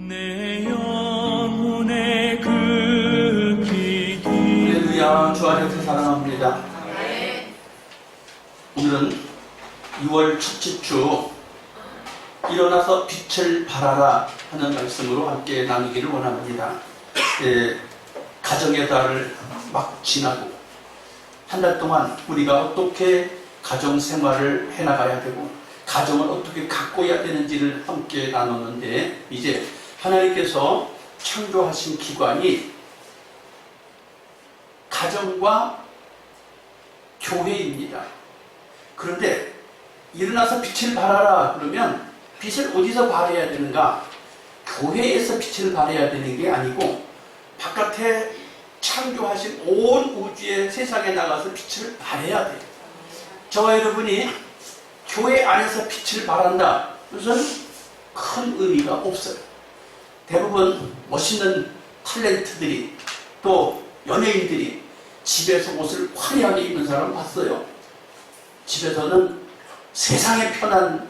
내 영혼의 그 기기. 할렐루야. 주 안에서 사랑합니다. 오늘은 6월 첫째 주 일어나서 빛을 발하라 하는 말씀으로 함께 나누기를 원합니다. 가정의 달을 막 지나고 한 달 동안 우리가 어떻게 가정 생활을 해나가야 되고 가정을 어떻게 가꿔야 되는지를 함께 나눴는데, 이제 하나님께서 창조하신 기관이 가정과 교회입니다. 그런데 일어나서 빛을 발하라 그러면 빛을 어디서 발해야 되는가? 교회에서 빛을 발해야 되는 게 아니고 바깥에 창조하신 온 우주의 세상에 나가서 빛을 발해야 돼요. 저와 여러분이 교회 안에서 빛을 발한다, 그것은 큰 의미가 없어요. 대부분 멋있는 탤런트들이, 또 연예인들이 집에서 옷을 화려하게 입는 사람 봤어요. 집에서는 세상에 편한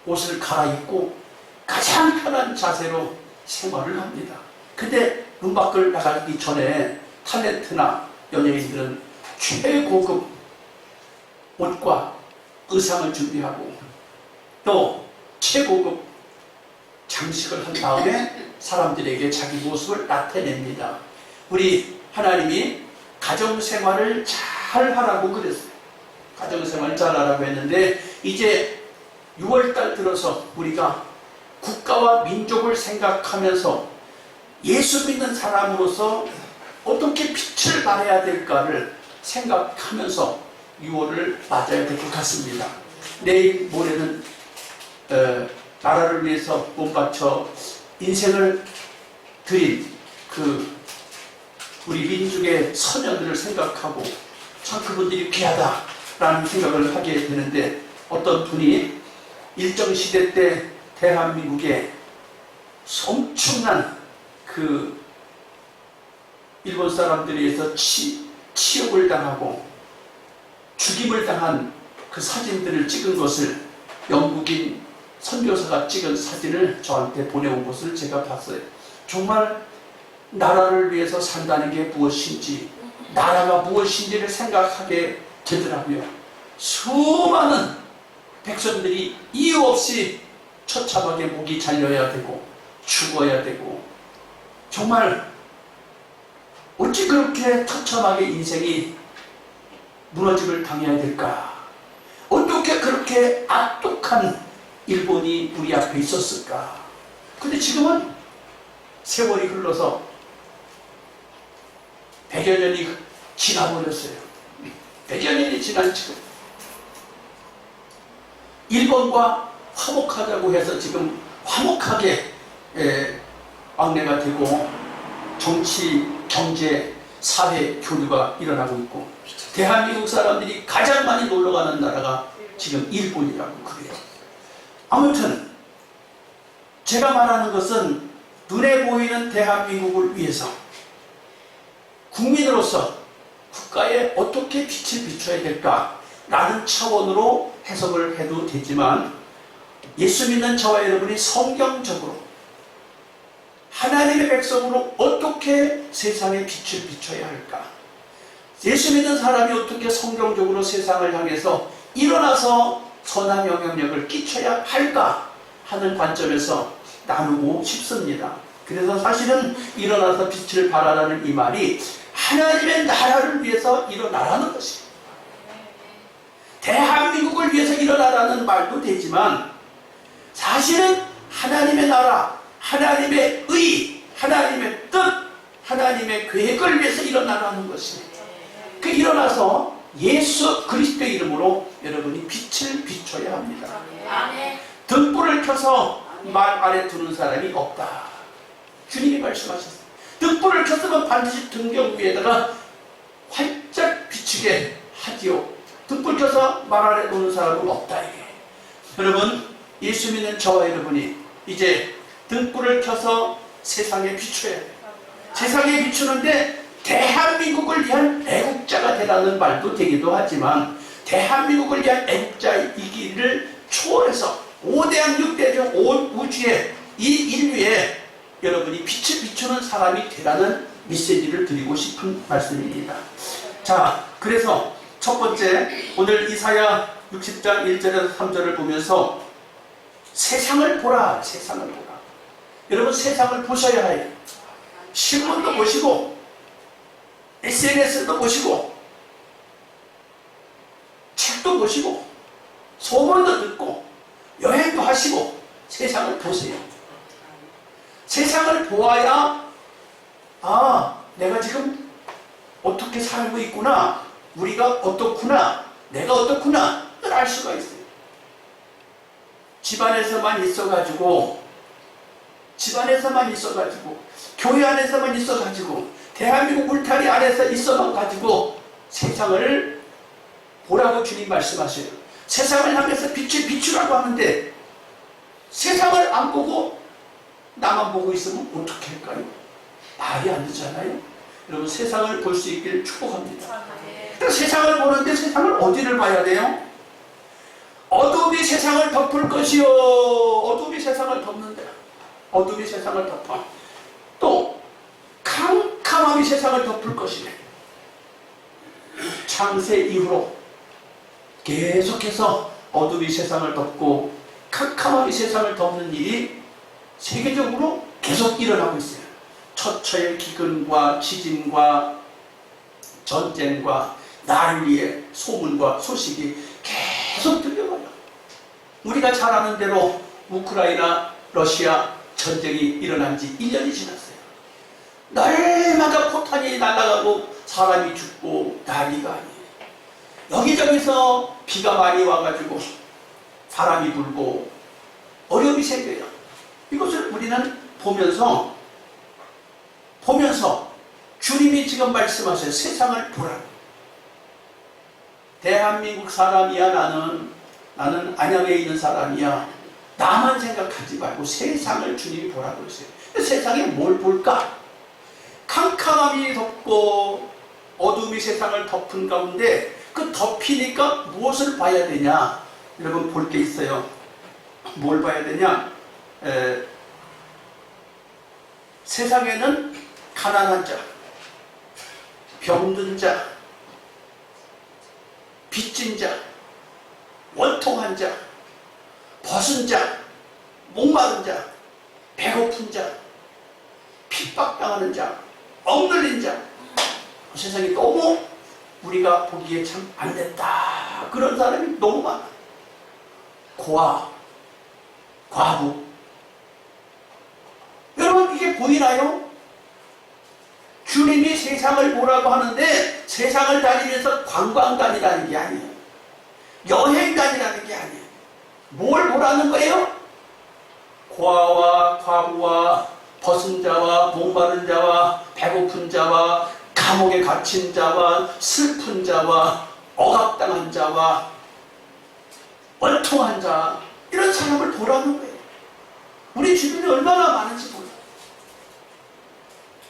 옷을 갈아입고 가장 편한 자세로 생활을 합니다. 근데 문 밖을 나가기 전에 탤런트나 연예인들은 최고급 옷과 의상을 준비하고 또 최고급 장식을 한 다음에 사람들에게 자기 모습을 나타냅니다. 우리 하나님이 가정생활을 잘 하라고 그랬어요. 가정생활 잘 하라고 했는데, 이제 6월달 들어서 우리가 국가와 민족을 생각하면서 예수 믿는 사람으로서 어떻게 빛을 발해야 될까를 생각하면서 6월을 맞아야 될 것 같습니다. 내일 모레는 나라를 위해서 몸바쳐 인생을 드린 그 우리 민족의 선녀들을 생각하고 참 그분들이 귀하다라는 생각을 하게 되는데, 어떤 분이 일정 시대 때 대한민국에 엄청난 그 일본 사람들에 의해서 치욕을 당하고 죽임을 당한 그 사진들을 찍은 것을, 영국인 선교사가 찍은 사진을 저한테 보내온 것을 제가 봤어요. 정말 나라를 위해서 산다는 게 무엇인지, 나라가 무엇인지를 생각하게 되더라고요. 수많은 백성들이 이유 없이 처참하게 목이 잘려야 되고 죽어야 되고, 정말 어찌 그렇게 처참하게 인생이 무너짐을 당해야 될까? 어떻게 그렇게 악독한 일본이 우리 앞에 있었을까? 근데 지금은 세월이 흘러서 100여 년이 지나버렸어요. 100여 년이 지난 지금 일본과 화목하자고 해서 지금 화목하게 왕래가 되고 정치, 경제, 사회 교류가 일어나고 있고, 대한민국 사람들이 가장 많이 놀러가는 나라가 지금 일본이라고 그래요. 아무튼 제가 말하는 것은 눈에 보이는 대한민국을 위해서 국민으로서 국가에 어떻게 빛을 비춰야 될까라는 차원으로 해석을 해도 되지만, 예수 믿는 저와 여러분이 성경적으로 하나님의 백성으로 어떻게 세상에 빛을 비춰야 할까? 예수 믿는 사람이 어떻게 성경적으로 세상을 향해서 일어나서 선한 영향력을 끼쳐야 할까 하는 관점에서 나누고 싶습니다. 그래서 사실은 일어나서 빛을 발하라는 이 말이 하나님의 나라를 위해서 일어나라는 것입니다. 대한민국을 위해서 일어나라는 말도 되지만, 사실은 하나님의 나라, 하나님의 의, 하나님의 뜻, 하나님의 계획을 위해서 일어나라는 것입니다. 그 일어나서 예수 그리스도의 이름으로 여러분이 빛을 비춰야 합니다. 등불을 켜서 말 아래 두는 사람이 없다. 주님이 말씀하셨어요. 등불을 켰으면 반드시 등경 위에다가 활짝 비추게 하지요. 등불 켜서 말 아래 두는 사람은 없다. 이게. 여러분, 예수 믿는 저와 여러분이 이제 등불을 켜서 세상에 비춰야 돼요. 세상에 비추는데 대한민국을 위한 애국자가 되라는 말도 되기도 하지만, 대한민국을 위한 애국자이기를 초월해서 5대양 6대중 온 우주에 이 인류에 여러분이 빛을 비추는 사람이 되라는 메시지를 드리고 싶은 말씀입니다. 자, 그래서 첫 번째, 오늘 이사야 60장 1절에서 3절을 보면서 세상을 보라, 세상을 보라. 여러분, 세상을 보셔야 해요. 신문도 보시고 SNS도 보시고 책도 보시고 소문도 듣고 여행도 하시고 세상을 보세요. 세상을 보아야 내가 지금 어떻게 살고 있구나, 우리가 어떻구나, 내가 어떻구나 를 알 수가 있어요. 집안에서만 있어가지고 교회 안에서만 있어가지고 대한민국 울타리 안에서 있어만 가지고 세상을 보라고 주님 말씀하세요. 세상을 향해서 빛을 비추라고 하는데 세상을 안 보고 나만 보고 있으면 어떻게 할까요? 말이 안 되잖아요. 여러분, 세상을 볼 수 있기를 축복합니다. 세상을 보는데 세상을 어디를 봐야 돼요? 어둠이 세상을 덮을 것이요. 어둠이 세상을 덮는다. 어둠이 세상을 덮어. 또 캄캄함이 세상을 덮을 것이네. 창세 이후로 계속해서 어둠이 세상을 덮고 캄캄함이 세상을 덮는 일이 세계적으로 계속 일어나고 있어요. 처처의 기근과 지진과 전쟁과 나를 위해 소문과 소식이 계속 들려와요. 우리가 잘 아는 대로 우크라이나, 러시아 전쟁이 일어난 지 1년이 지났어요. 날마다 포탄이 날아가고 사람이 죽고 난리가 아니에요. 여기저기서 비가 많이 와가지고 바람이 불고 어려움이 생겨요. 이것을 우리는 보면서 주님이 지금 말씀하세요. 세상을 보라. 대한민국 사람이야. 나는 안양에 있는 사람이야. 나만 생각하지 말고 세상을 주님이 보라고 그랬어요. 세상에 뭘 볼까? 캄캄함이 덮고 어둠이 세상을 덮은 가운데 그 덮이니까 무엇을 봐야 되냐? 여러분, 볼 게 있어요. 뭘 봐야 되냐? 세상에는 가난한 자, 병든 자, 빚진 자, 원통한 자, 벗은 자, 목마른 자, 배고픈 자, 핍박당하는 자, 억눌린 자. 세상이 너무 우리가 보기에 참 안 됐다. 그런 사람이 너무 많아. 고아, 과부. 여러분, 이게 보이나요? 주님이 세상을 보라고 하는데 세상을 다니면서 관광 다니라는 게 아니에요. 여행 다니라는 게 아니에요. 뭘 보라는 거예요? 고아와 과부와 벗은 자와 목마른 자와 배고픈 자와 감옥에 갇힌 자와 슬픈 자와 억압당한 자와 원통한 자, 이런 사람을 보라는 거예요. 우리 주변에 얼마나 많은지 몰라요.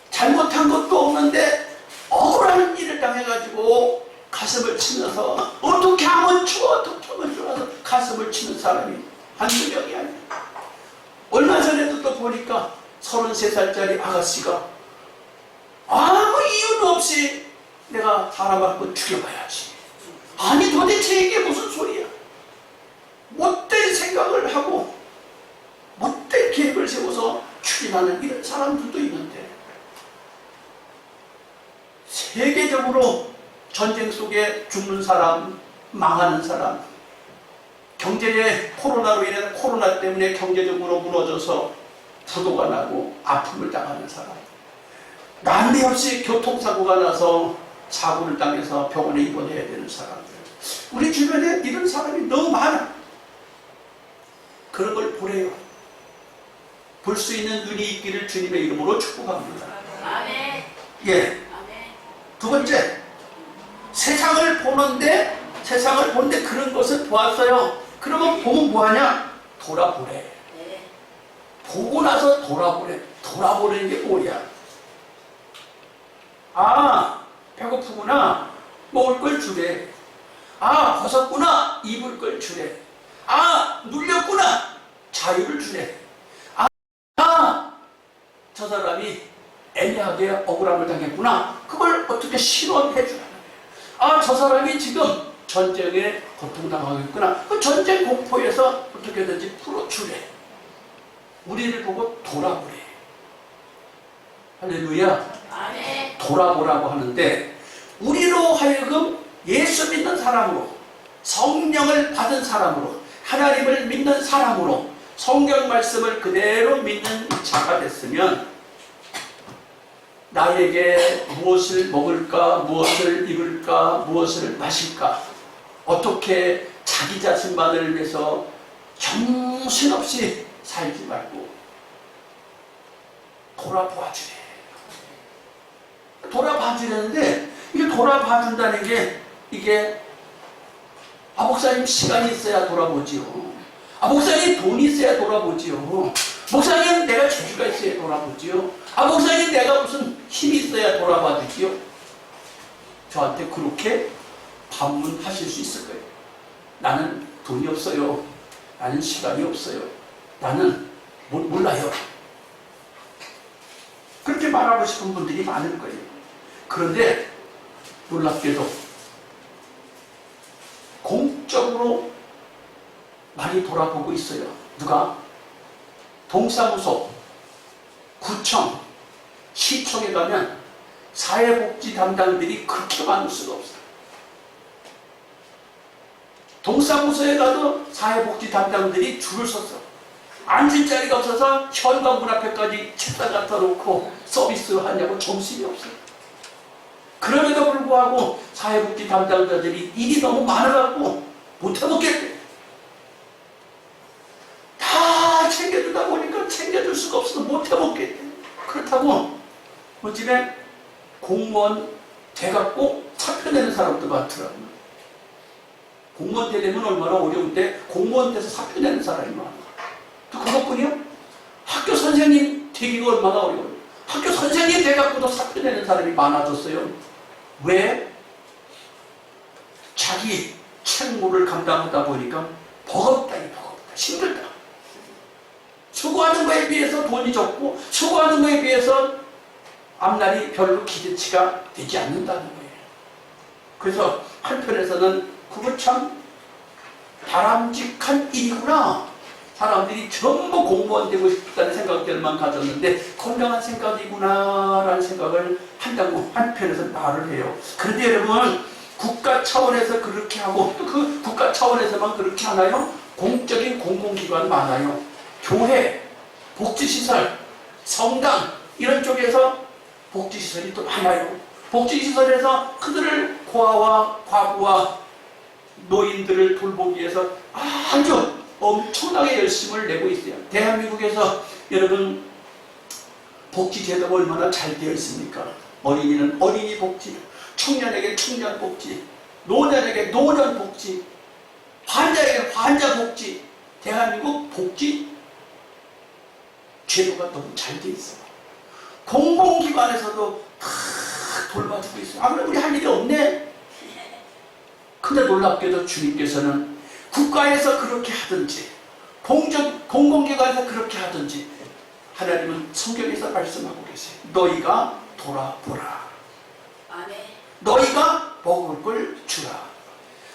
잘못한 것도 없는데 억울한 일을 당해가지고 가슴을 치면서 어떻게 하면 좋아, 어떻게 하면 좋아서 가슴을 치는 사람이 한두 명이 아니에요. 얼마 전에도 또 보니까 33살짜리 아가씨가 아무 이유도 없이 내가 사람 한번 죽여봐야지. 아니, 도대체 이게 무슨 소리야? 못된 생각을 하고 못된 계획을 세워서 추진하는 이런 사람들도 있는데, 세계적으로 전쟁 속에 죽는 사람, 망하는 사람, 경제의 코로나로 인해서 코로나 때문에 경제적으로 무너져서 부도가 나고 아픔을 당하는 사람, 난데없이 교통사고가 나서 사고를 당해서 병원에 입원해야 되는 사람들, 우리 주변에 이런 사람이 너무 많아. 그런 걸 보래요. 볼 수 있는 눈이 있기를 주님의 이름으로 축복합니다. 아멘. 예. 아멘. 두 번째, 세상을 보는데 그런 것을 보았어요. 그러면 보면 뭐하냐? 돌아보래. 네. 보고 나서 돌아보래. 돌아보는 게 뭐야? 아, 배고프구나. 먹을 걸 주래. 아, 벗었구나. 입을 걸 주래. 아, 눌렸구나. 자유를 주래. 저 사람이 애매하게 억울함을 당했구나. 그걸 어떻게 실현해 주라는 거예요. 아, 저 사람이 지금 전쟁에 고통당하겠구나. 그 전쟁 공포에서 어떻게든지 풀어주래. 우리를 보고 돌아보래. 할렐루야. 아멘. 돌아보라고 하는데, 우리로 하여금 예수 믿는 사람으로, 성령을 받은 사람으로, 하나님을 믿는 사람으로 성경 말씀을 그대로 믿는 자가 됐으면 나에게 무엇을 먹을까, 무엇을 입을까, 무엇을 마실까, 어떻게 자기 자신만을 위해서 정신없이 살지 말고 돌아봐 주래. 돌아봐 주려는데, 이게 돌아봐 준다는 게, 이게 목사님 시간이 있어야 돌아보지요. 목사님 돈이 있어야 돌아보지요. 목사님 내가 재주가 있어야 돌아보지요. 목사님 내가 무슨 힘이 있어야 돌아봐 주지요. 저한테 그렇게 반문하실 수 있을 거예요. 나는 돈이 없어요. 나는 시간이 없어요. 나는 몰라요. 그렇게 말하고 싶은 분들이 많을 거예요. 그런데 놀랍게도 공적으로 많이 돌아보고 있어요. 누가? 동사무소, 구청, 시청에 가면 사회복지 담당들이 그렇게 많을 수가 없어요. 동사무소에 가도 사회복지 담당들이 줄을 섰어. 앉을 자리가 없어서 현관문 앞에까지 책상 갖다 놓고 서비스를 하냐고 정신이 없어요. 그럼에도 불구하고 사회복지 담당자들이 일이 너무 많아갖고 못해먹겠대. 다 챙겨주다 보니까 챙겨줄 수가 없어서 못해먹겠대. 그렇다고 요즘에 공무원 돼갖고 사표 내는 사람도 많더라고요. 공무원 되려면 얼마나 어려운데 공무원 돼서 사표 내는 사람이 많아. 또 그것뿐이요? 학교 선생님 되기가 얼마나 어려워요. 학교 선생님 돼갖고도 사표 내는 사람이 많아졌어요. 왜? 자기 책무를 감당하다 보니까 버겁다, 힘들다. 수고하는 거에 비해서 돈이 적고 수고하는 거에 비해서 앞날이 별로 기대치가 되지 않는다는 거예요. 그래서 한편에서는 그거 참 바람직한 일이구나. 사람들이 전부 공무원 되고 싶다는 생각들만 가졌는데 건강한 생각이구나 라는 생각을 한다고 한편에서 말을 해요. 그런데 여러분, 국가 차원에서 그렇게 하고 또 그 국가 차원에서만 그렇게 하나요? 공적인 공공기관 많아요. 교회, 복지시설, 성당 이런 쪽에서 복지시설이 또 많아요. 복지시설에서 그들을 고아와 과부와 노인들을 돌보기 위해서 아주 엄청나게 열심을 내고 있어요. 대한민국에서 여러분 복지제도가 얼마나 잘 되어 있습니까? 어린이는 어린이 복지, 청년에게 청년 복지, 노년에게 노년 복지, 환자에게 환자 복지. 대한민국 복지 제도가 너무 잘 되어 있어요. 공공기관에서도 다 돌봐주고 있어요. 그럼 우리 할 일이 없네? 근데 놀랍게도 주님께서는 국가에서 그렇게 하든지 공공기관에서 그렇게 하든지 하나님은 성경에서 말씀하고 계세요. 너희가 돌아보라. 아멘. 너희가 먹을 걸 주라.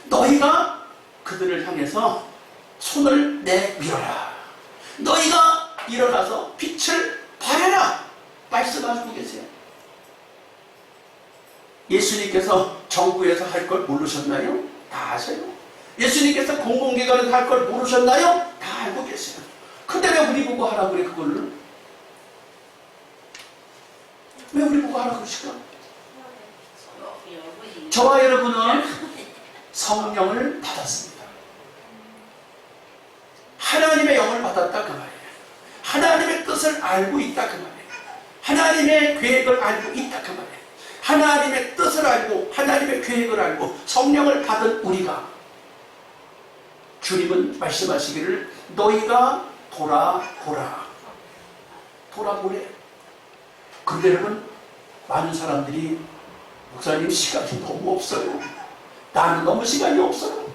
너희가 그들을 향해서 손을 내밀어라. 너희가 일어나서 빛을 발해라. 말씀하시고 계세요. 예수님께서 정부에서 할 걸 모르셨나요? 다 아세요. 예수님께서 공공기관에서 할 걸 모르셨나요? 다 알고 계세요. 근데 왜 우리 보고 하라 그래, 그걸로? 왜 우리 보고 하라 그러실까? 저와 여러분은 성령을 받았습니다. 하나님의 영을 받았다 그 말이에요. 하나님의 뜻을 알고 있다 그 말이에요. 하나님의 계획을 알고 있다 그 말이에요. 하나님의 뜻을 알고 하나님의 계획을 알고 성령을 받은 우리가, 주님은 말씀하시기를 너희가 돌아보라. 돌아보래. 그런데 여러분, 많은 사람들이 목사님 시간이 너무 없어요. 나는 너무 시간이 없어요.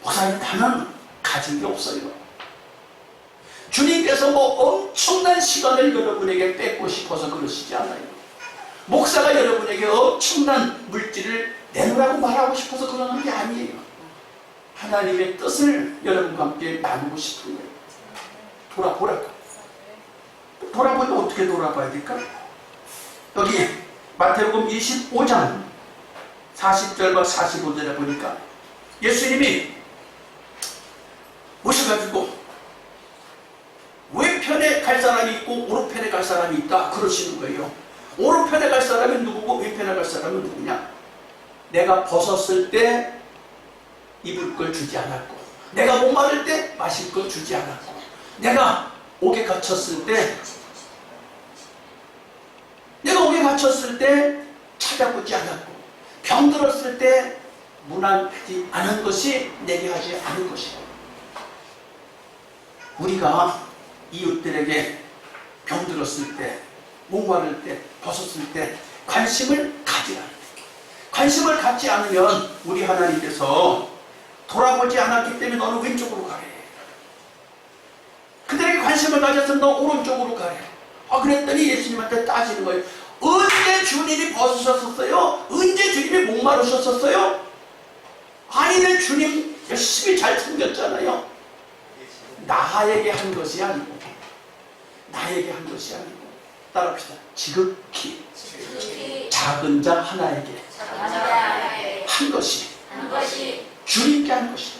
목사님 나는 가진 게 없어요. 주님께서 뭐 엄청난 엄청난 시간을 여러분에게 뺏고 싶어서 그러시지 않아요. 목사가 여러분에게 엄청난 물질을 내놓으라고 말하고 싶어서 그러는 게 아니에요. 하나님의 뜻을 여러분과 함께 나누고 싶은 거예요. 돌아보라고. 돌아보면 어떻게 돌아봐야 될까? 여기 마태복음 25장 40절과 45절에 보니까 예수님이 모셔가지고 왼편에 갈 사람이 있고 오른편에 갈 사람이 있다 그러시는 거예요. 오른편에 갈 사람은 누구고 왼편에 갈 사람은 누구냐? 내가 벗었을 때 입을 걸 주지 않았고, 내가 목마를 때 마실 걸 주지 않았고, 내가 옥에 갇혔을 때 찾아보지 않았고, 병들었을 때 문안하지 않은 것이 내게 하지 않은 것이고, 우리가 이웃들에게 병들었을 때, 목마를 때, 벗었을 때 관심을 가지라. 관심을 갖지 않으면 우리 하나님께서 돌아보지 않았기 때문에 너는 왼쪽으로 가래. 그들에게 관심을 가졌으면 너 오른쪽으로 가래. 그랬더니 예수님한테 따지는 거예요. 언제 주님이 벗으셨었어요? 언제 주님이 목마르셨었어요? 아니, 내 주님 열심히 잘 챙겼잖아요. 나에게 한 것이 아니고, 따라합시다. 지극히 작은 자 하나에게 한 것이 주님께 한 것이다.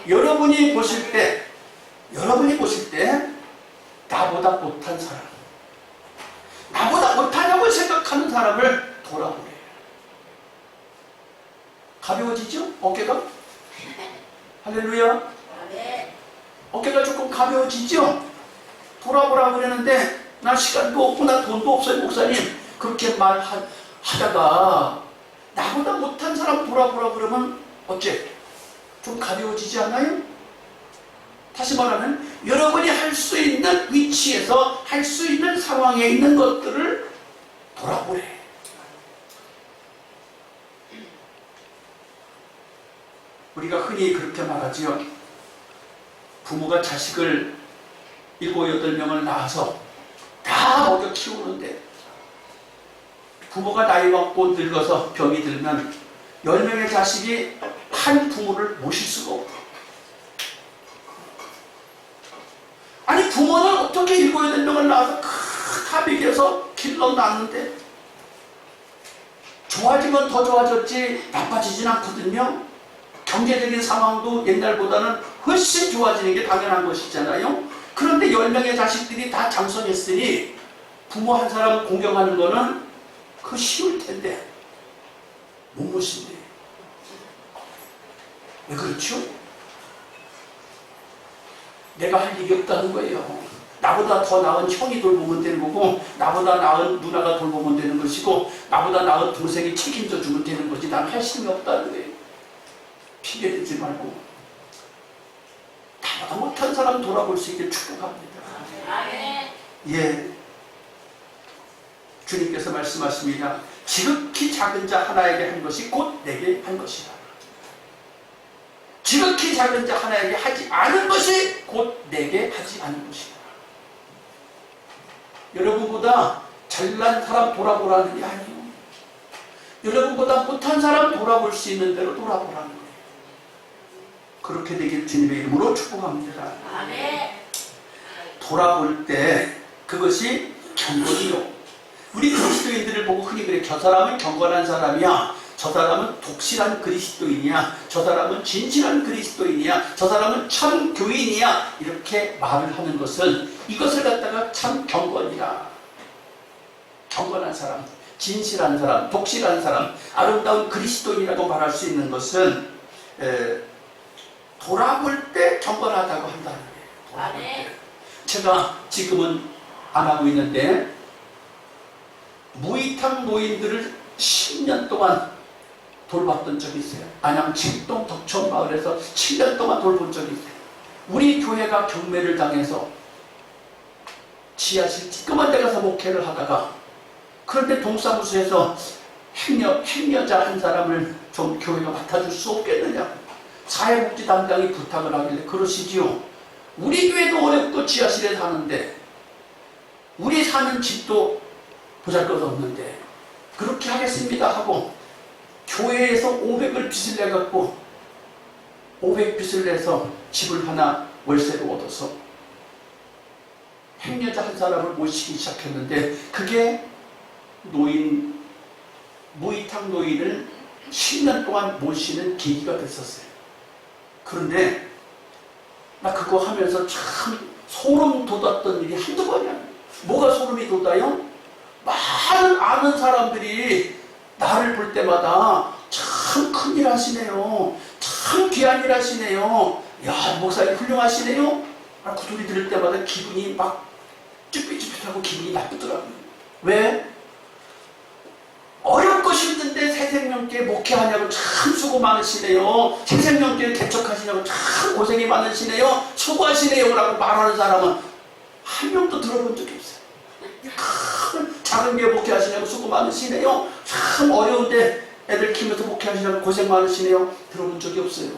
여러분이 보실 때 나보다 못한 사람, 나보다 못하냐고 생각하는 사람을 돌아보래요. 가벼워지죠? 어깨가? 할렐루야. 어깨가 조금 가벼워지죠? 돌아보라고 그러는데 나 시간도 없고 나 돈도 없어요. 목사님, 그렇게 말하다가 나보다 못한 사람 돌아보라고 그러면 어째? 좀 가벼워지지 않나요? 다시 말하면 여러분이 할 수 있는 위치에서 할 수 있는 상황에 있는 것들을 돌아보래. 우리가 흔히 그렇게 말하지요. 부모가 자식을 7, 8명을 낳아서 다 먹여 키우는데 부모가 나이 먹고 늙어서 병이 들면 10명의 자식이 한 부모를 모실 수가 없다. 아니, 부모는 어떻게 7, 8명을 낳아서 다 먹여서 길러 낳는데 좋아지면 더 좋아졌지 나빠지진 않거든요. 경제적인 상황도 옛날보다는 훨씬 좋아지는 게 당연한 것이잖아요. 그런데 10명의 자식들이 다 장성했으니 부모 한 사람 공경하는 거는 그거 쉬울 텐데 못 모신대. 왜 그렇죠? 내가 할 일이 없다는 거예요. 나보다 더 나은 형이 돌보면 되는 거고, 나보다 나은 누나가 돌보면 되는 것이고, 나보다 나은 동생이 책임져 주면 되는 거지. 난 할 힘이 없다는 거예요. 피해되지 말고 나보다 못한 사람 돌아볼 수 있게 축복합니다. 예, 주님께서 말씀하십니다. 지극히 작은 자 하나에게 한 것이 곧 내게 한 것이다. 지극히 작은 자 하나에게 하지 않은 것이 곧 내게 하지 않은 것이다. 여러분보다 잘난 사람 돌아보라는 게 아니에요. 여러분보다 못한 사람 돌아볼 수 있는 대로 돌아보라는 거예요. 그렇게 되길 주님의 이름으로 축복합니다. 돌아볼 때 그것이 경건이요. 우리 그리스도인들을 보고 흔히 그래, 저 사람은 경건한 사람이야, 저 사람은 독실한 그리스도인이야, 저 사람은 진실한 그리스도인이야, 저 사람은 참 교인이야, 이렇게 말을 하는 것은 이것을 갖다가 참 경건이라, 경건한 사람, 진실한 사람, 독실한 사람, 아름다운 그리스도인이라고 말할 수 있는 것은 돌아볼 때 경건하다고 한다는 거예요. 돌아볼 때. 제가 지금은 안 하고 있는데 무이탁 노인들을 10년 동안 돌봤던 적이 있어요. 안양 칠동 덕천마을에서 7년 동안 돌본 적이 있어요. 우리 교회가 경매를 당해서 지하실 찌끄만 데 가서 목회를 하다가, 그런데 동사무소에서 행여자 한 사람을 좀 교회가 맡아줄 수 없겠느냐, 사회복지 담당이 부탁을 하길래 그러시지요. 우리 교회도 어렵고 지하실에 사는데 우리 사는 집도 보잘것없는데 그렇게 하겠습니다 하고 교회에서 500을 빚을 내갖고 500 빚을 내서 집을 하나 월세로 얻어서 행여자 한 사람을 모시기 시작했는데 그게 무이탁 노인을 10년 동안 모시는 계기가 됐었어요. 그런데 나 그거 하면서 참 소름 돋았던 일이 한두 번이야. 뭐가 소름이 돋아요? 많은 아는 사람들이 나를 볼 때마다 참 큰일 하시네요. 참 귀한 일 하시네요. 야, 목사님 훌륭하시네요. 그 소리 들을 때마다 기분이 막 쭈삣쭈삣하고 기분이 나쁘더라고요. 왜? 어렵고 힘든데 새생명교회 목회하냐고 참 수고 많으시네요. 새생명교회 개척하시냐고 참 고생이 많으시네요. 수고하시네요 라고 말하는 사람은 한 명도 들어본 적이 없어요. 큰 작은 교회 목회하시냐고 수고 많으시네요. 참 어려운데 애들 키우면서 목회하시냐고 고생 많으시네요. 들어본 적이 없어요.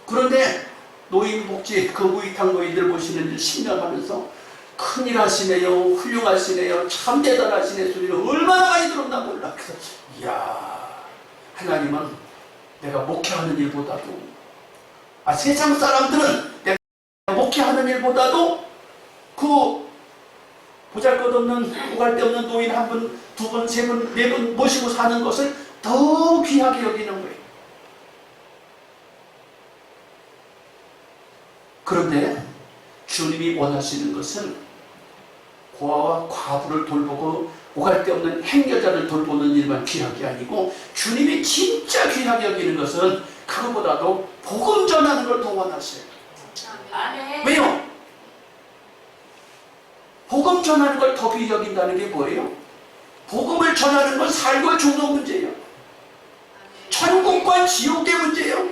그런데 노인복지 그 무이탁 노인들 보시는 일 10년 하면서 큰일 하시네요. 훌륭하시네요. 참 대단하시네 소리를 얼마나 많이 들었나 몰라. 그래서 이야, 하나님은 내가 목회하는 일보다도 세상 사람들은 내가 목회하는 일보다도 그 보잘것없는 오갈데없는 노인 한 분, 두 분, 세 분, 네 분 모시고 사는 것을 더 귀하게 여기는 거예요. 그런데 주님이 원하시는 것은 고아와 과부를 돌보고 오갈데없는 행여자를 돌보는 일만 귀하게 아니고 주님이 진짜 귀하게 여기는 것은 그것보다도 복음 전하는 걸 더 원하세요. 아멘. 왜요? 복음 전하는 걸 더 귀히 여긴다는 게 뭐예요? 복음을 전하는 건 살고 죽는 문제예요. 천국과 지옥의 문제예요.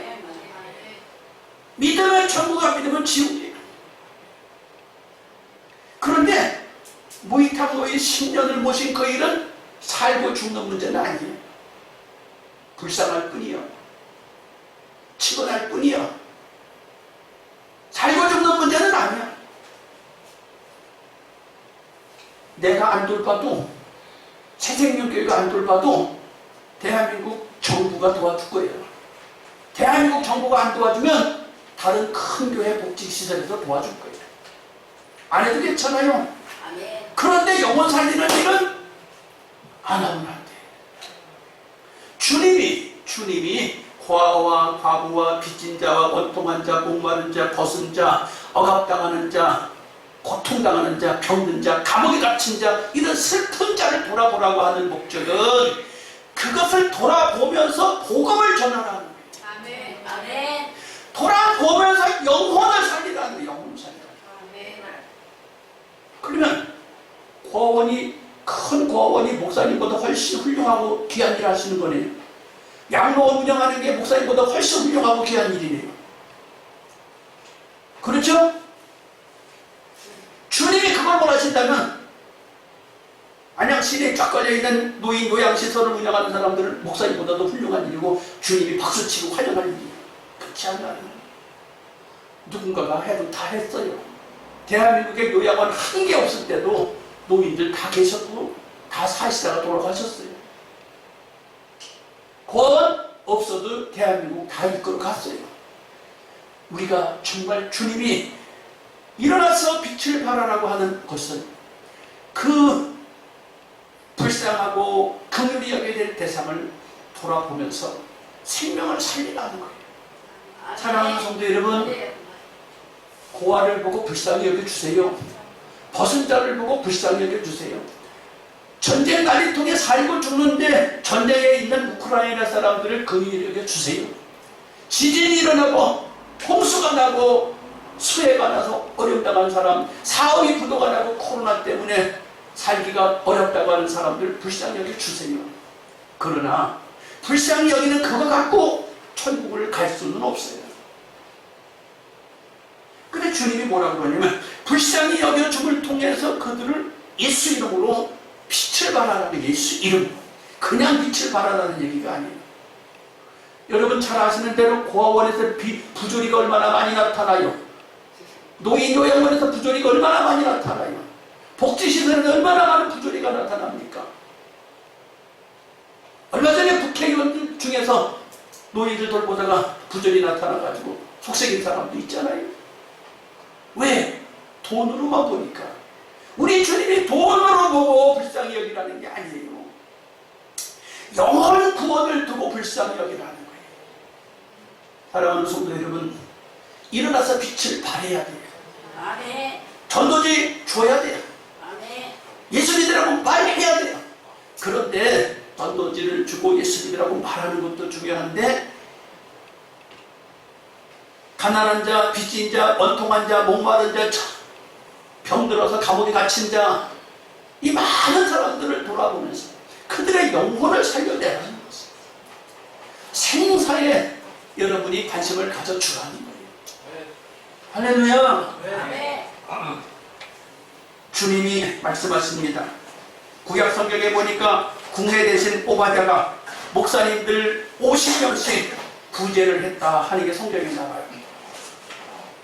믿으면 천국, 안 믿으면 지옥이에요. 그런데 무이탁 노인 10년을 모신 그 일은 살고 죽는 문제는 아니에요. 불쌍할 뿐이요. 치근할 뿐이요. 살고 죽는 문제는 아니야. 내가 안 돌봐도, 새생명교회가 안 돌봐도 대한민국 정부가 도와줄 거예요. 대한민국 정부가 안 도와주면 다른 큰 교회 복지시설에서 도와줄 거예요. 안 해도 괜찮아요. 아멘. 그런데 영혼 살리는 일은 안 하면 안 돼. 주님이 고아와 과부와 빚진 자와 원통한 자, 목마른 자, 벗은 자, 억압당하는 자, 고통당하는 자, 병든 자, 감옥에 갇힌 자, 이런 슬픈 자를 돌아보라고 하는 목적은 그것을 돌아보면서 복음을 전하라는 거예요. 아멘. 아멘. 돌아보면서 영혼을 살리라는 거예요. 영혼을 살리라는 거예요. 아멘. 그러면 큰 고아원이 목사님보다 훨씬 훌륭하고 귀한 일을 하시는 거네요. 양로원 운영하는 게 목사님보다 훨씬 훌륭하고 귀한 일이네요. 그렇죠? 주님이 그걸 원하신다면 안양시내에 쫙 걸려있는 노인 요양시설을 운영하는 사람들은 목사님보다도 훌륭한 일이고 주님이 박수치고 환영할 일이에요. 그렇지 않나요? 누군가가 해도 다 했어요. 대한민국에 요양원 한 개 없을 때도 노인들 다 계셨고 다 사시다가 돌아가셨어요. 고아원 없어도 대한민국 다 이끌어 갔어요. 우리가 정말 주님이 일어나서 빛을 발하라고 하는 것은 그 불쌍하고 긍휼히 여겨야 될 대상을 돌아보면서 생명을 살리라는 거예요. 사랑하는 성도 여러분, 고아를 보고 불쌍히 여겨주세요. 벗은 자를 보고 불쌍히 여겨주세요. 전쟁 난리통에 살고 죽는데 전쟁에 있는 우크라이나 사람들을 긍휼히 여겨주세요. 지진이 일어나고 홍수가 나고 수해가 나서 어렵다고 하는 사람, 사업이 부도가 나고 코로나 때문에 살기가 어렵다고 하는 사람들 불쌍히 여겨주세요. 그러나 불쌍히 여기는 그거 갖고 천국을 갈 수는 없어요. 근데 주님이 뭐라고 그러냐면 불쌍히 여겨줌을 통해서 그들을 예수 이름으로 빛을 발하라는 예수 이름. 그냥 빛을 발하라는 얘기가 아니에요. 여러분 잘 아시는 대로 고아원에서 부조리가 얼마나 많이 나타나요. 노인 요양원에서 부조리가 얼마나 많이 나타나요? 복지시설에는 얼마나 많은 부조리가 나타납니까? 얼마 전에 국회의원들 중에서 노인들 돌보다가 부조리 나타나가지고 속색인 사람도 있잖아요. 왜? 돈으로만 보니까. 우리 주님이 돈으로 보고 불쌍히 여기라는 게 아니에요. 영원 구원을 두고 불쌍히 여기라는 거예요. 사랑하는 성도 여러분, 일어나서 빛을 발해야 돼요. 아멘. 전도지 줘야 돼요. 아멘. 예수 믿으라고 말해야 돼요. 그런데 전도지를 주고 예수 믿으라고 말하는 것도 중요한데, 가난한 자, 빚진 자, 원통한 자, 목마른 자, 병들어서 감옥에 갇힌 자, 이 많은 사람들을 돌아보면서 그들의 영혼을 살려내라는 것입니다. 생사에 여러분이 관심을 가져주라는 거예요. 할렐루야. 아멘. 주님이 말씀하십니다. 구약 성경에 보니까 국내 대신 오바댜가 목사님들 50명씩 구제를 했다 하는 게 성경에 나와요.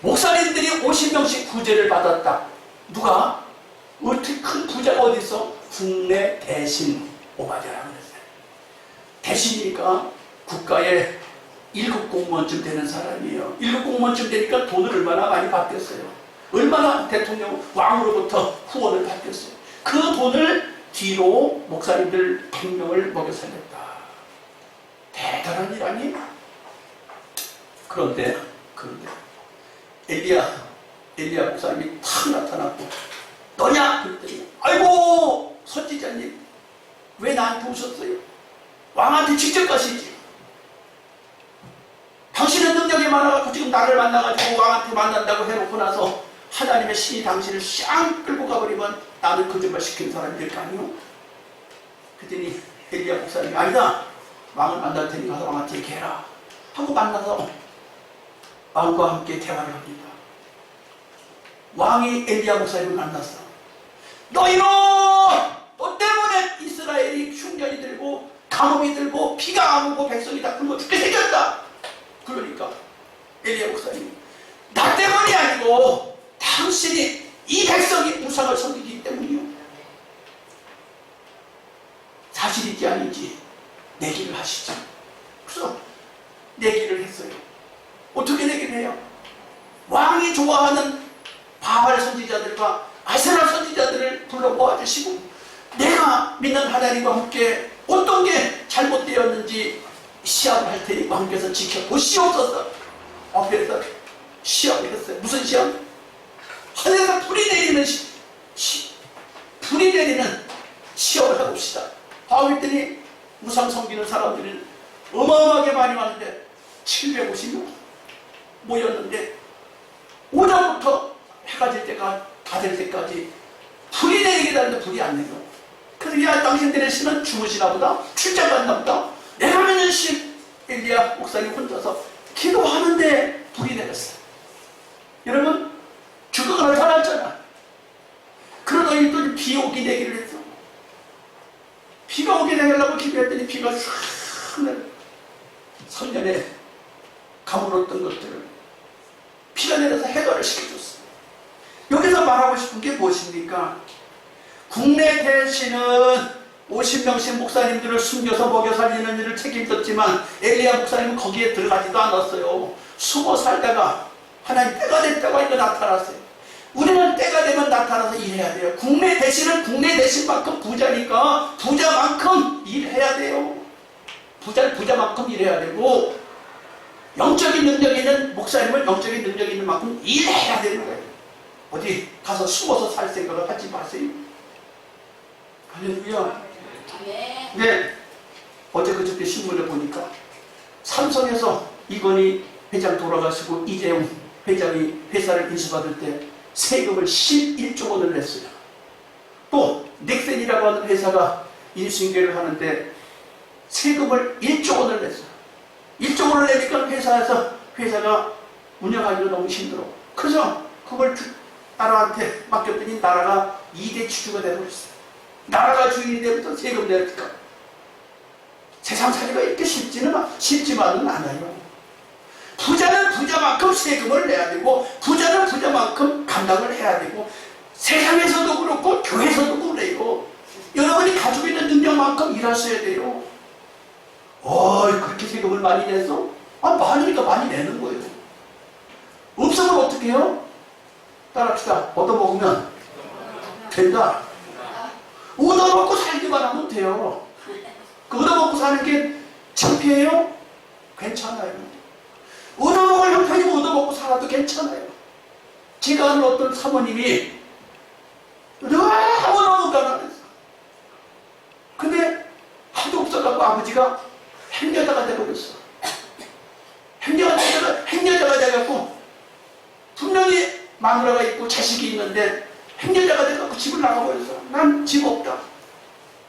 목사님들이 50명씩 구제를 받았다. 누가? 어떻게 큰 부자가 어디 있어? 국내 대신 오바댜라고 그랬어요. 대신이니까 국가의 1급 공무원쯤 되는 사람이에요. 1급 공무원쯤 되니까 돈을 얼마나 많이 받겠어요. 얼마나 대통령 왕으로부터 후원을 받겠어요. 그 돈을 뒤로 목사님들 100명을 먹여 살렸다. 대단한 일 아니에요? 그런데 엘리야 목사님이 탁 나타났고, 너냐? 그랬더니, 아이고 선지자님 왜 나한테 오셨어요? 왕한테 직접 가시지. 당신은 능력이 많아가지고 지금 나를 만나가지고 왕한테 만난다고 해놓고 나서 하나님의 신이 당신을 쌍 끌고 가버리면 나는 거짓말 시키는 사람이 될 거 아니요? 그랬더니 엘리야 목사님이, 아니다, 왕을 만날 테니 가서 왕한테 얘기해라 하고 만나서 왕과 함께 대화를 합니다. 왕이 엘리야 목사님을 만났어. 너 이놈! 너 때문에 이스라엘이 흉년이 들고 가뭄이 들고 비가 안 오고 백성이 다 굶어 죽게 생겼다. 그러니까 엘리야 목사님이, 나 때문이 아니고 당신이 이 백성이 우상을 섬기기 때문이요. 사실인지 아닌지 내기를 하시죠. 그래서 내기를 했어요. 어떻게 내기를 해요? 왕이 좋아하는 바알 선지자들과 아세라 선지자들을 불러 모아주시고, 내가 믿는 하나님과 함께 어떤 게 잘못되었는지 시험을 할 테니 왕께서 지켜보시옵소서. 앞에서 시험을 했어요. 무슨 시험? 하늘에서 불이 내리는 불이 내리는 시험을 해봅시다. 그랬더니 우상 섬기는 사람들이 어마어마하게 많이 왔는데 750명 모였는데, 오전부터 해가 질 때가 다 될 때까지 불이 내리게 되는데 불이 안 내려. 그래서, 야, 당신들의 신은 주무시나 보다, 출장 갔나 보다. 내가 믿는 신 엘리야 목사님 혼자서 기도하는데 불이 내렸어요. 여러분, 주가가 나타났잖아. 그러더니 또 비 오기 내기를 했어. 비가 오게 되려고 기도했더니 비가 싹 내려. 선년에 가물었던 것들을 비가 내려서 해결을 시켜줬어. 여기서 말하고 싶은 게 무엇입니까? 국내 대신은 50명씩 목사님들을 숨겨서 먹여 살리는 일을 책임졌지만 엘리야 목사님은 거기에 들어가지도 않았어요. 숨어 살다가 하나님 때가 됐다고 하니까 나타났어요. 우리는 때가 되면 나타나서 일해야 돼요. 국내 대신은 국내 대신만큼 부자니까 부자만큼 일해야 돼요. 부자만큼 일해야 되고, 영적인 능력이 있는 목사님은 영적인 능력이 있는 만큼 일해야 되는 거예요. 어디 가서 숨어서 살 생각을 하지 마세요. 할렐루야. 네, 어제 그저께 신문을 보니까 삼성에서 이건희 회장 돌아가시고 이재용 회장이 회사를 인수받을 때 세금을 11조 원을 냈어요. 또 넥센이라고 하는 회사가 인수인계를 하는데 세금을 1조 원을 냈어요. 1조 원을 내니까 회사가 운영하기가 너무 힘들어. 그래서 그걸 나라한테 맡겼더니 나라가 2대 주주가 되어버렸어요. 나라가 주인이 되면 세금 내니까. 세상 살이가 이렇게 쉽지만은 않아요. 부자는 부자만큼 세금을 내야 되고 부자는 부자만큼 감당을 해야 되고 세상에서도 그렇고 교회에서도 그래요. 여러분이 가지고 있는 능력만큼 일하셔야 돼요. 그렇게 세금을 많이 내서? 많으니까 많이 내는 거예요. 없으면 어떻게 해요? 따라합시다. 얻어먹으면 된다. 얻어먹고 살기만 하면 돼요. 그 얻어먹고 사는 게 창피해요? 괜찮아요. 얻어먹을 형편이면 얻어먹고 살아도 괜찮아요. 제가 아는 어떤 사모님이 너무 가난했어. 근데 하도 없어갖고 아버지가 행여자가 돼버렸어. 행여자가 돼갖고 분명히 마누라가 있고 자식이 있는데 행여자가 돼갖고 집을 나가버렸어. 난 집 없다.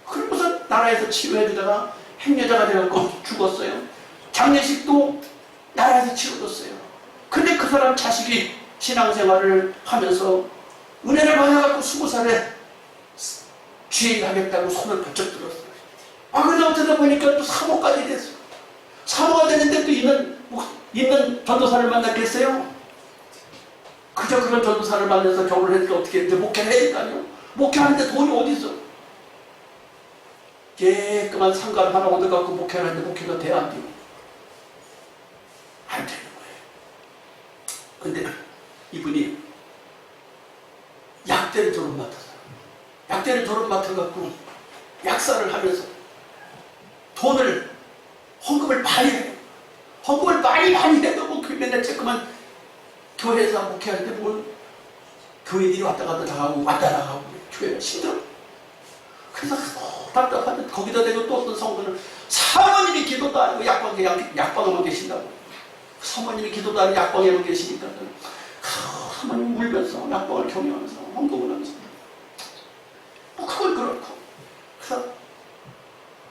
그러고서 나라에서 치료해주다가 행여자가 돼갖고 죽었어요. 장례식도 나라에서 치러줬어요. 근데 그 사람 자식이 신앙생활을 하면서 은혜를 받아갖고 20살에 주의하겠다고 손을 번쩍 들었어요. 근데 어쩌다 보니까 또 사모까지 됐어. 사모가 되는데 또 있는 전도사를 만났겠어요? 그저 그런 전도사를 만나서 결혼했는데 어떻게 했는데 목회를 해야 될까요? 목회하는데 돈이 어디 있어? 깨끗한 상가를 하나 얻어갖고 목회를 하는데 목회가 돼야 안 돼요? 안 되는 거예요. 근데 이분이 약대를 도로 맡았어요. 약대를 도로 맡아갖고 약사를 하면서 돈을 헌금을 많이 해요. 헌금을 많이 해도 뭐 맨날 쬐끄만 교회에서 목회하는데 뭘 교인들이 왔다 갔다 나가고 왔다 나가고 교회가 힘들어. 그래서 답답한데 거기다 대고 또 어떤 성도는 사모님이 기도도 아니고 약방에만 계신다고. 사모님이 기도도 아니고 약방에만 계시니까 사모님 울면서 약방을 경영하면서 헌금을 하면서 그걸 그렇고 그래서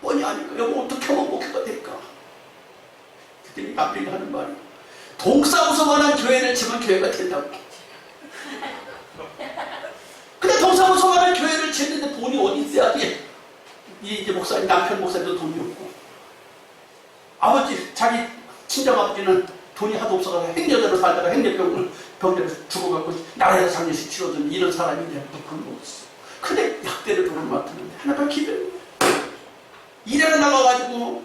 뭐냐 하니까 여보 어떻게 하면 목회가 될까? 그랬더니 남편이 하는 말이 동사무소만한 교회를 치면 교회가 된다고. 근데 동사무소만한 교회를 짓는데 돈이 어디 있어야지? 이제 목사님, 남편 목사님도 돈이 없고 아버지, 자기 친정아버지는 돈이 하도 없어가지고 행여자로 살다가 행여병으로 죽어갖고 나라에서 장례식 치러준 이런 사람인데 그런 거 없어. 근데 약대를 돈을 맡았는데 하나가 기별 일하러 나가가지고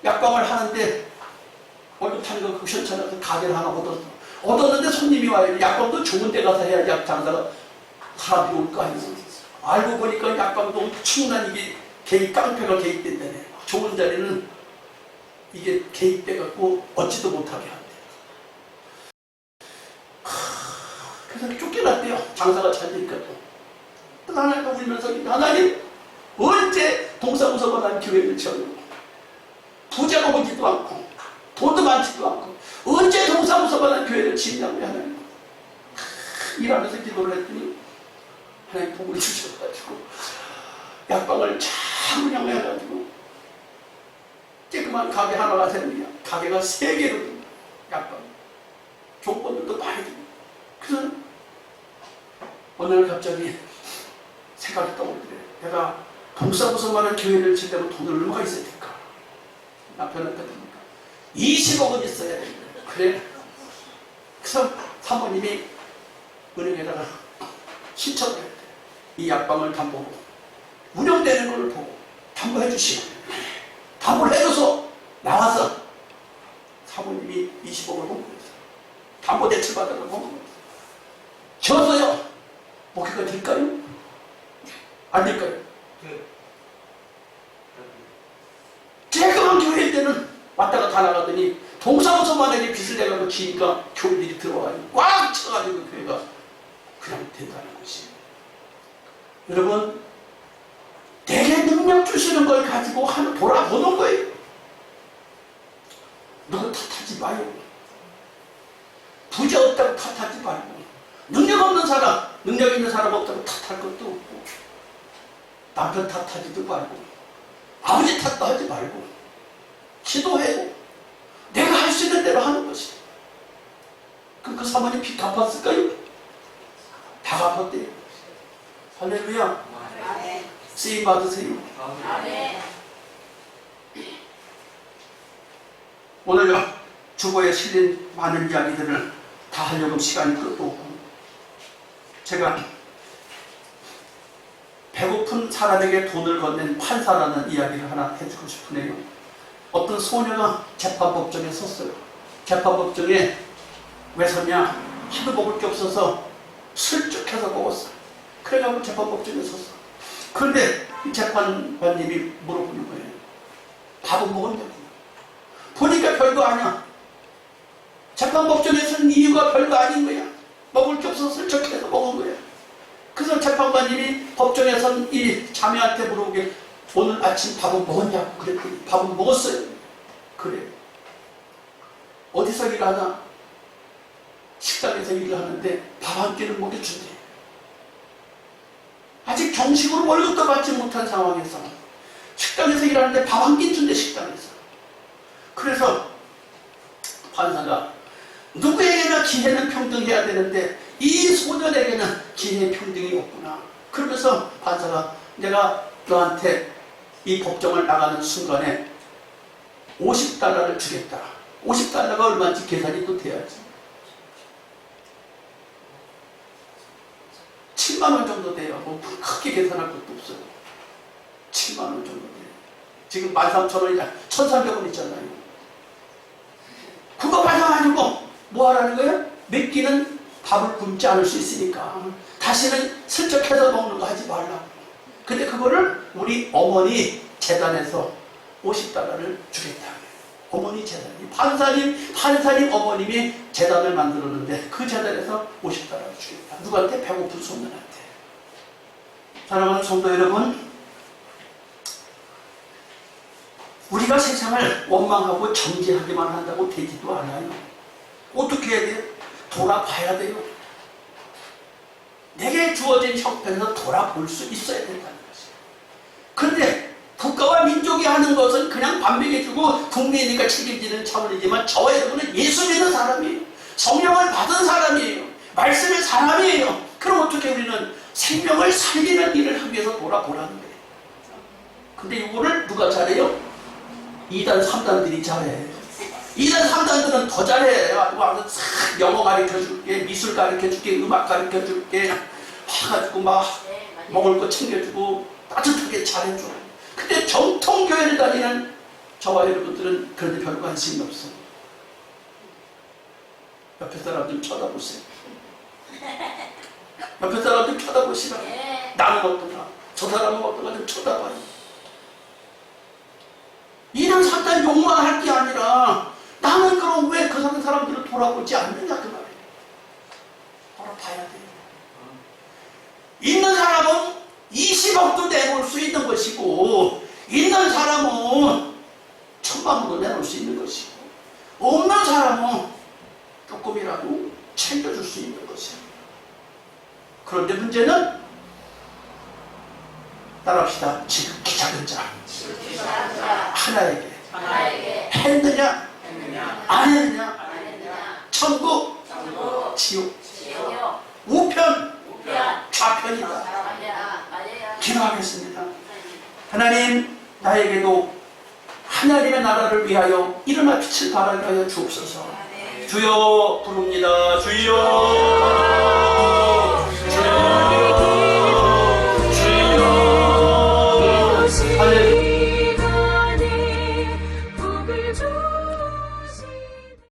약방을 하는데 월급 타는 거 시원찮아서 가게를 하나 얻었는데 손님이 와요. 약방도 좋은 데 가서 해야지 장사가 사람들이 올 거 아니에요. 알고 보니까 약방도 엄청난 이게 깡패가 개입된다네. 좋은 자리는 이게 개입돼갖고 얻지도 못하게 한대요. 그래서 쫓겨났대요. 장사가 잘 되니까 또. 하나님 울면서 하나님 언제 동사무소가 난 교회를 지어요. 부자가 오지도 않고 돈도 많지도 않고 언제 동사무소가 난 교회를 지으냐고 하나님. 일하면서 기도를 했더니 하나님 복을 주셔가지고 약방을 잘 운영해가지고 쬐끄만 가게 하나가 생기냐. 가게가 3개로 약방 조건들도 많이 되고. 그래서 어느 날 갑자기 생각이 떠오르더래. 내가 동사무소만한 교회를 지려면 돈을 얼마가 있어야 될까? 남편한테 보니까 20억은 있어야 된다. 그래. 그래서 사모님이 은행에다가 신청을 했대. 이 약방을 담보로 운영되는 걸 보고 담보해 주시오. 담보를 해줘서 나와서 사모님이 20억을 헌금했어요. 담보 대출 받아서 헌금했어요. 졌어요. 목회가 될까요? 안 될까요? 쬐끄만 교회일 때는 왔다가 다 나가더니 동사무소만에게 빚을 내가지고 지니까 교인들이 들어와요. 꽉 쳐가지고 교회가 그냥 된다는 것이에요. 여러분, 내게 능력 주시는 걸 가지고 돌아보는 거예요. 누구 탓하지 마요. 부자 없다고 탓하지 말고, 능력 없는 사람, 능력 있는 사람 없다고 탓할 것도 없고, 남편 탓하지도 말고, 아버지 탓도 하지 말고, 기도해요. 내가 할 수 있는 대로 하는 것이. 그럼 그 사모님 빚 갚았을까요? 다 갚았대요. 할렐루야. 아멘. 쓰임 받으세요. 아멘. 오늘 주보에 실린 많은 이야기들을 다 하려고 시간이 끝도 없고, 제가 배고픈 사람에게 돈을 건넨 판사라는 이야기를 하나 해주고 싶으네요. 어떤 소녀가 재판법정에 섰어요. 재판법정에 왜 섰냐? 힘을 먹을 게 없어서 슬쩍해서 먹었어요. 그래가지고 재판법정에 섰어. 그런데 이 재판관님이 물어보는 거예요. 밥은 먹었냐고. 보니까 별거 아니야. 재판법정에서는 이유가 별거 아닌 거야. 먹을 게 없어서 슬쩍해서 먹은 거야. 그래서 재판관님이 법정에선 이 자매한테 물어보게, 오늘 아침 밥은 먹었냐고 그랬더니 밥은 먹었어요. 그래. 어디서 일하나? 식당에서 일을 하는데 밥 한 끼를 먹여준대. 아직 정식으로 월급도 받지 못한 상황에서 식당에서 일하는데 밥 한 끼 준대, 식당에서. 그래서 판사가 누구에게나 기회는 평등해야 되는데 이 소년에게는 기회 평등이 없구나. 그러면서 판사가 내가 너한테 이 법정을 나가는 순간에 $50를 주겠다. $50가 얼마인지 계산이 또 돼야지. 7만 원 정도 돼요. 뭐 크게 계산할 것도 없어요. 7만 원 정도 돼요. 지금 13,000원이냐 1,300원 있잖아요. 그거 받아가지고 뭐 하라는 거예요? 몇 끼는 밥을 굶지 않을 수 있으니까 다시는 슬쩍해서 먹는 거 하지 말라고. 근데 그거를 우리 어머니 재단에서 $50를 주겠다. 어머니 재단. 판사님 어머님이 재단을 만들었는데 그 재단에서 $50를 주겠다. 누구한테? 배고픈 소년한테. 사랑하는 성도 여러분, 우리가 세상을 원망하고 정죄하기만 한다고 되지도 않아요. 어떻게 해야 돼요? 돌아봐야 돼요. 내게 주어진 형편에서 돌아볼 수 있어야 된다는 것이에요. 그런데 국가와 민족이 하는 것은 그냥 밥 먹여주고 국민이니까 책임지는 차원이지만 저와 여러분은 예수 믿는 사람이에요. 성령을 받은 사람이에요. 말씀의 사람이에요. 그럼 어떻게 우리는 생명을 살리는 일을 하기 위해서 돌아보라는 거예요. 근데 이거를 누가 잘해요? 2단, 3단들이 잘해. 2단, 3단들은 더 잘해. 와서 싹 영어 가르쳐줄게, 미술 가르쳐줄게, 음악 가르쳐줄게, 와가지고 막 먹을 거 챙겨주고 따뜻하게 잘해줘. 근데 정통교회를 다니는 저와 여러분들은 그런데 별 관심이 없어. 옆에 사람 좀 쳐다보세요. 옆에 사람 좀 쳐다보시라. 나는 어떤가? 저 사람은 어떤가? 좀 쳐다봐요. 2단, 3단 욕만 할 게 아니라 나는 그럼 왜 그 사람들을 돌아보지 않느냐 그 말이에요. 돌아봐야 돼요. 있는 사람은 20억도 내놓을 수 있는 것이고, 있는 사람은 1,000만 원도 내놓을 수 있는 것이고, 없는 사람은 조금이라도 챙겨줄 수 있는 것이에요. 그런데 문제는 따라합시다. 지극히 작은 자 하나에게 했느냐 안 했느냐, 천국 지옥 우편 좌편이다. 기도하겠습니다. 하나님, 나에게도 하나님의 나라를 위하여 일어나 빛을 발하게 하여 주옵소서. 주여 부릅니다. 주여.